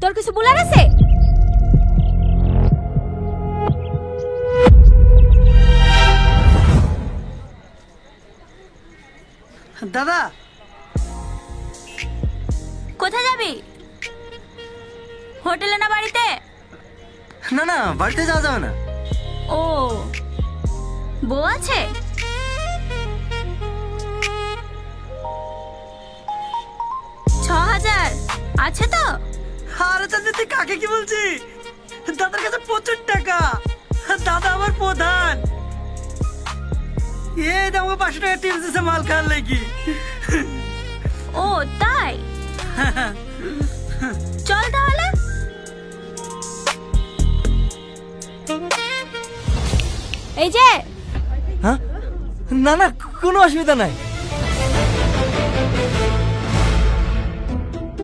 তোর কিছু বলার আছে? দাদা, কোথায় যাবি? হোটেলে না বাড়িতে? না না, বাড়িতে যাওয়া যাবে না। ও, বউ আছে? ছ হাজার আছে তো? আরে চাচি, তুই কাকে কি বলছি? দাদার কাছে প্রচুর টাকা। দাদা আমার প্রধান। এই দাম 500 টাকা টিপস দিছে মাল খাওয়ার লাগি। ও তাই, চল তাহলে। এই যে হ্যাঁ, না না, কোনো অসুবিধা নাই।